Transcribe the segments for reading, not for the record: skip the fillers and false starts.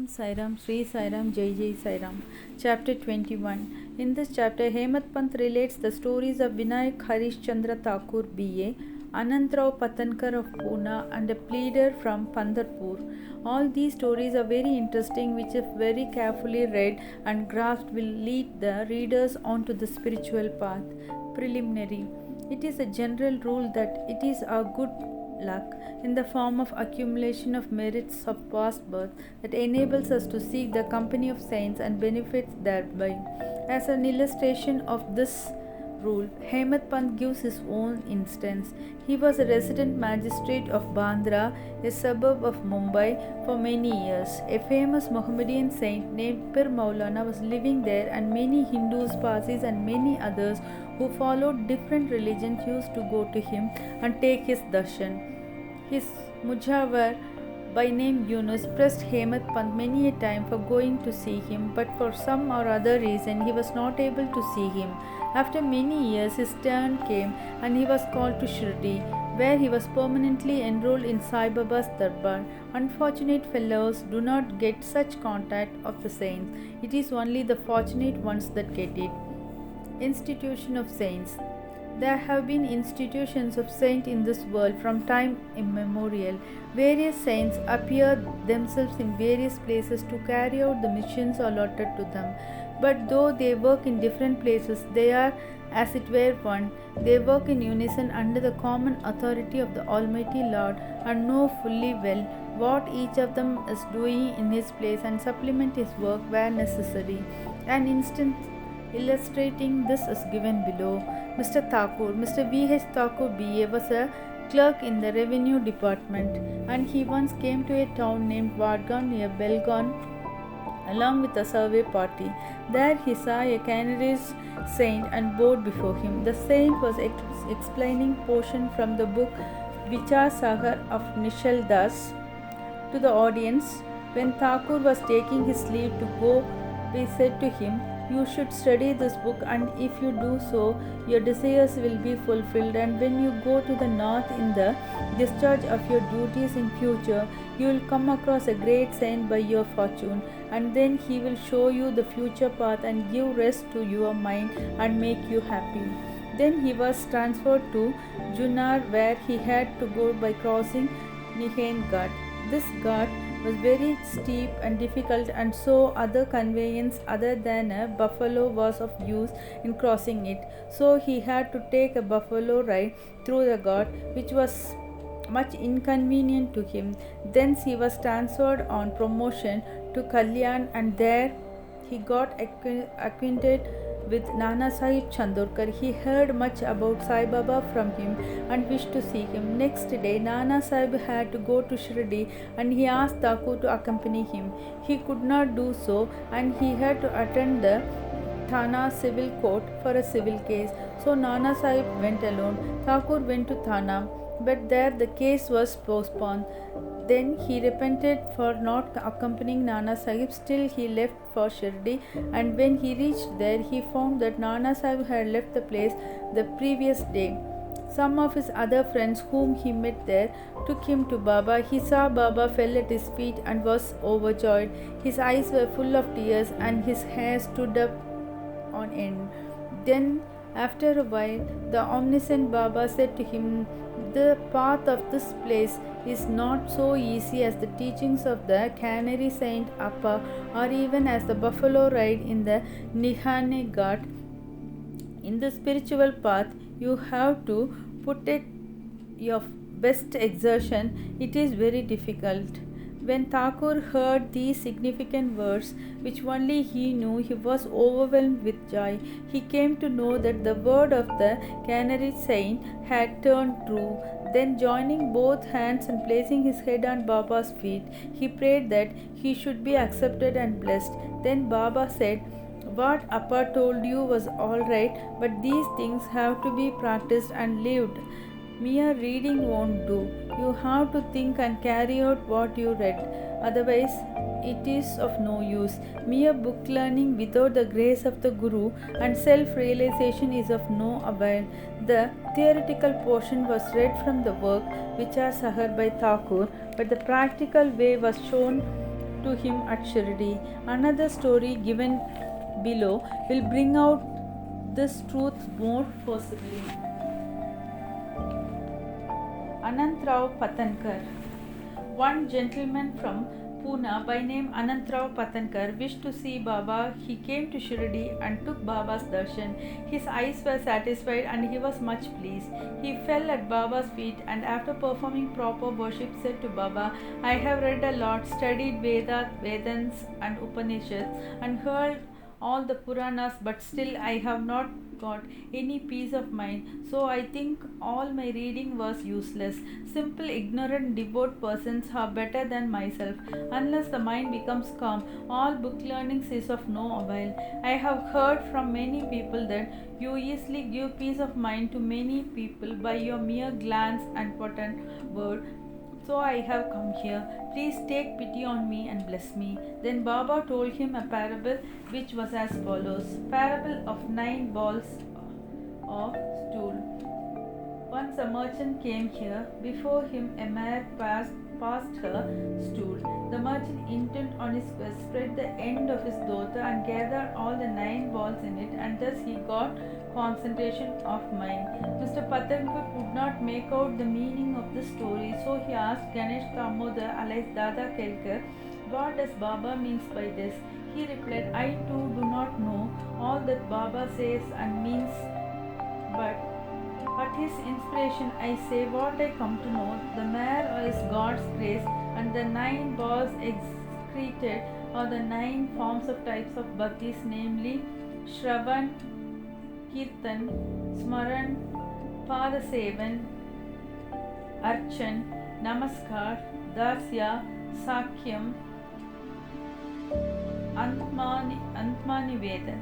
Om Sairam, Sri Sairam, Jai Jai Sairam. Chapter 21. In this chapter, Hemant Pant relates the stories of Vinayak Harishchandra Thakur B.A., Anantrao Patankar of Pune, and a pleader from Pandharpur. All these stories are very interesting, which, if very carefully read and grasped, will lead the readers onto the spiritual path. Preliminary. It is a general rule that it is our good luck in the form of accumulation of merits of past birth that enables us to seek the company of saints and benefits thereby. As an illustration of this rule, Hemant Pant gives his own instance. He was a resident magistrate of Bandra, a suburb of Mumbai, for many years. A famous Mohammedan saint named Pir Maulana was living there, and many Hindus, Parsis, and many others who followed different religions used to go to him and take his darshan. His Mujawar, by name Yunus, pressed Hemant Pant many a time for going to see him, but for some or other reason he was not able to see him. After many years his turn came and he was called to Shirdi, where he was permanently enrolled in Sai Baba's Darbar. Unfortunate fellows do not get such contact of the saints. It is only the fortunate ones that get it. Institution of Saints. There have been institutions of saints in this world from time immemorial. Various saints appear themselves in various places to carry out the missions allotted to them. But though they work in different places, they are, as it were, one. They work in unison under the common authority of the Almighty Lord and know fully well what each of them is doing in his place and supplement his work where necessary. An instance illustrating this is given below. Mr. Thakur, Mr. V.H. Thakur B.A. was a clerk in the revenue department, and he once came to a town named Vadgaon near Belgaon along with a survey party. There he saw a Canaries saint and bowed before him. The saint was explaining portion from the book Vichar Sagar of Nishal Das to the audience. When Thakur was taking his leave to go, he said to him, "You should study this book, and if you do so, your desires will be fulfilled, and when you go to the north in the discharge of your duties in future, you will come across a great saint by your fortune, and then he will show you the future path and give rest to your mind and make you happy." Then he was transferred to Junnar, where he had to go by crossing Nihain Ghat. This ghat was very steep and difficult, and so other conveyance other than a buffalo was of use in crossing it. So he had to take a buffalo ride through the ghat, which was much inconvenient to him. Thence he was transferred on promotion to Kalyan, and there he got acquainted with Nana Sahib Chandorkar. He heard much about Sai Baba from him and wished to see him. Next day, Nana Sahib had to go to Shirdi, and he asked Thakur to accompany him. He could not do so, and he had to attend the Thana civil court for a civil case. So Nana Sahib went alone. Thakur went to Thana, but there the case was postponed. Then he repented for not accompanying Nana Sahib. Still he left for Shirdi, and when he reached there, he found that Nana Sahib had left the place the previous day. Some of his other friends whom he met there took him to Baba. He saw Baba, fell at his feet and was overjoyed. His eyes were full of tears and his hair stood up on end. Then after a while, the omniscient Baba said to him, "The path of this place is not so easy as the teachings of the Canary Saint Appa, or even as the buffalo ride in the Nihane Ghat. In the spiritual path, you have to put it your best exertion. It is very difficult." When Thakur heard these significant words, which only he knew, he was overwhelmed with joy. He came to know that the word of the Canary Saint had turned true. Then, joining both hands and placing his head on Baba's feet, he prayed that he should be accepted and blessed. Then Baba said, "What Appa told you was all right, but these things have to be practiced and lived. Mere reading won't do. You have to think and carry out what you read. Otherwise, it is of no use. Mere book learning without the grace of the Guru and self-realization is of no avail." The theoretical portion was read from the work Vichar Sagar by Thakur, but the practical way was shown to him at Shirdi. Another story given below will bring out this truth more forcibly. Anantrao Patankar. One gentleman from Pune by name Anantrao Patankar wished to see Baba. He came to Shirdi and took Baba's darshan. His eyes were satisfied and he was much pleased. He fell at Baba's feet and after performing proper worship said to Baba, I have read a lot, studied Vedants and Upanishads and heard all the Puranas, but still I have not got any peace of mind. So I think all my reading was useless. Simple, ignorant, devout persons are better than myself. Unless the mind becomes calm, all book learning is of no avail. I have heard from many people that you easily give peace of mind to many people by your mere glance and potent word. So I have come here. Please take pity on me and bless me. Then Baba told him a parable which was as follows. Parable of 9 balls of stool. Once a merchant came here. Before him a mare passed her stool. The merchant, intent on his quest, spread the end of his dhota and gathered all the 9 balls in it, and thus he got concentration of mind. Mr. Patankar could not make out the meaning of the story, so he asked Ganesh Damodar alias Dada Kelkar, what does Baba means by this? He replied, I too do not know all that Baba says and means, but at his inspiration I say what I come to know. The mare is God's grace and the 9 balls excreted are the 9 forms of types of bhaktis, namely Shravan, Kirtan, Smaran, Padasevan, Archan, Namaskar, Dasya, Sakyam, Antmani Veda.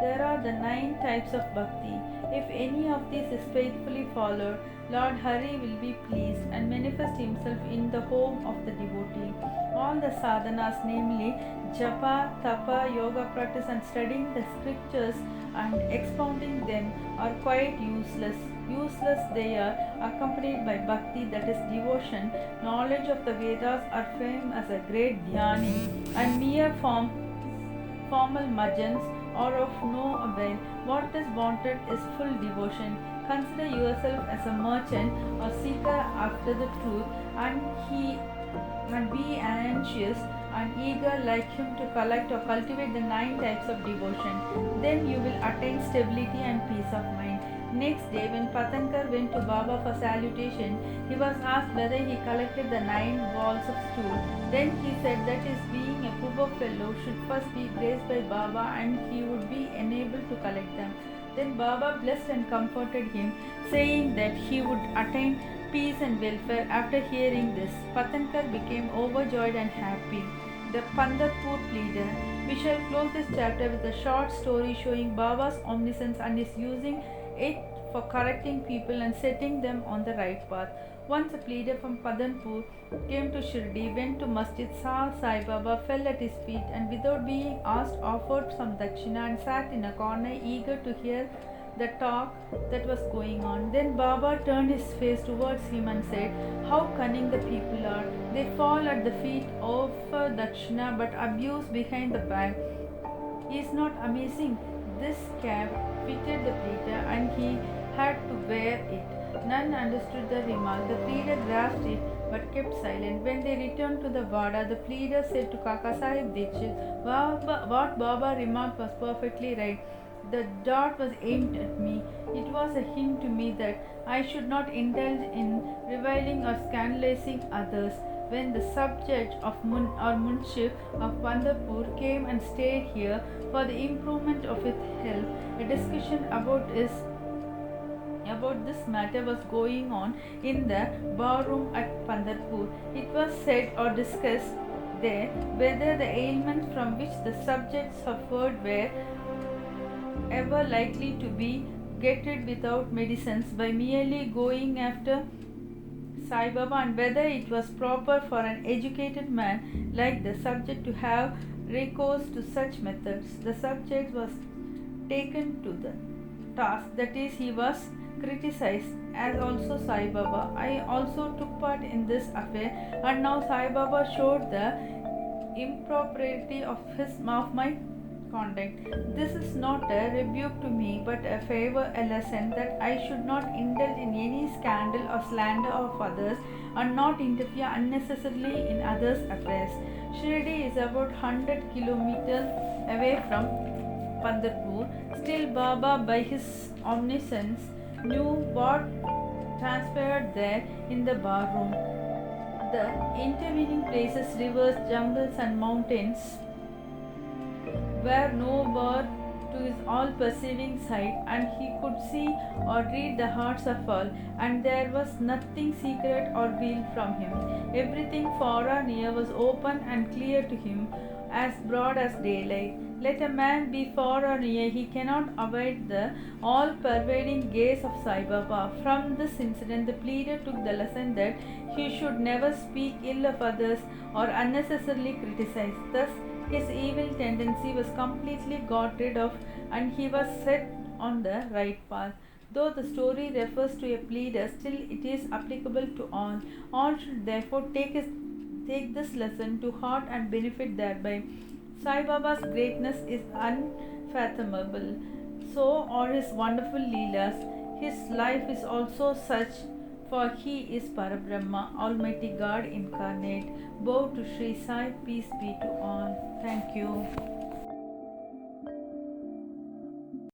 There are the 9 types of bhakti. If any of these is faithfully followed, Lord Hari will be pleased and manifest himself in the home of the devotee. All the sadhanas, namely japa, tapa, yoga practice and studying the scriptures and expounding them are quite useless. Useless they are, accompanied by bhakti, that is devotion. Knowledge of the Vedas are famed as a great dhyani, and mere formal majans are of no avail. What is wanted is full devotion. Consider yourself as a merchant or seeker after the truth, and be anxious and eager like him to collect or cultivate the 9 types of devotion. Then you will attain stability and peace of mind. Next day, when Patankar went to Baba for salutation, he was asked whether he collected the 9 balls of stool. Then he said that his being a poor fellow should first be blessed by Baba and he would be enabled to collect them. Then Baba blessed and comforted him, saying that he would attain peace and welfare. After hearing this, Patankar became overjoyed and happy. The Pandharpur pleader. We shall close this chapter with a short story showing Baba's omniscience and his using it for correcting people and setting them on the right path. Once a pleader from Pandharpur came to Shirdi, went to Masjid, saw Sai Baba, fell at his feet, and without being asked offered some dakshina and sat in a corner eager to hear the talk that was going on. Then Baba turned his face towards him and said, how cunning the people are. They fall at the feet, offer dakshina, but abuse behind the back. Is not amazing? This cap fitted the pleader and he had to wear it. None understood the remark. The pleader grasped it but kept silent. When they returned to the Vada, the pleader said to Kaka Sahib Dikshit, what Baba remarked was perfectly right. The dart was aimed at me. It was a hint to me that I should not indulge in reviling or scandalizing others. When the subject of Munship of Pandharpur came and stayed here for the improvement of his health, a discussion about this matter was going on in the barroom at Pandharpur. It was said or discussed there whether the ailments from which the subject suffered were ever likely to be getted without medicines by merely going after Sai Baba, and whether it was proper for an educated man like the subject to have recourse to such methods. The subject was taken to the task, that is, he was criticized, as also Sai Baba. I also took part in this affair, and now Sai Baba showed the impropriety of my conduct. This is not a rebuke to me, but a favor, a lesson that I should not indulge in any scandal or slander of others, and not interfere unnecessarily in others' affairs. Shirdi is about 100 kilometers away from Pandharpur. Still, Baba, by his omniscience, knew what transpired there in the bar room. The intervening places, rivers, jungles, and mountains were no bar to his all perceiving sight, and he could see or read the hearts of all, and there was nothing secret or veiled from him. Everything far or near was open and clear to him, as broad as daylight. Let a man be far or near, he cannot avoid the all pervading gaze of Sai Baba. From this incident, the pleader took the lesson that he should never speak ill of others or unnecessarily criticize. Thus, his evil tendency was completely got rid of, and he was set on the right path. Though the story refers to a pleader, still it is applicable to all. All should therefore take this lesson to heart and benefit thereby. Sai Baba's greatness is unfathomable. So are his wonderful Leelas. His life is also such, for he is Parabrahma, Almighty God incarnate. Bow to Sri Sai, peace be to all. Thank you.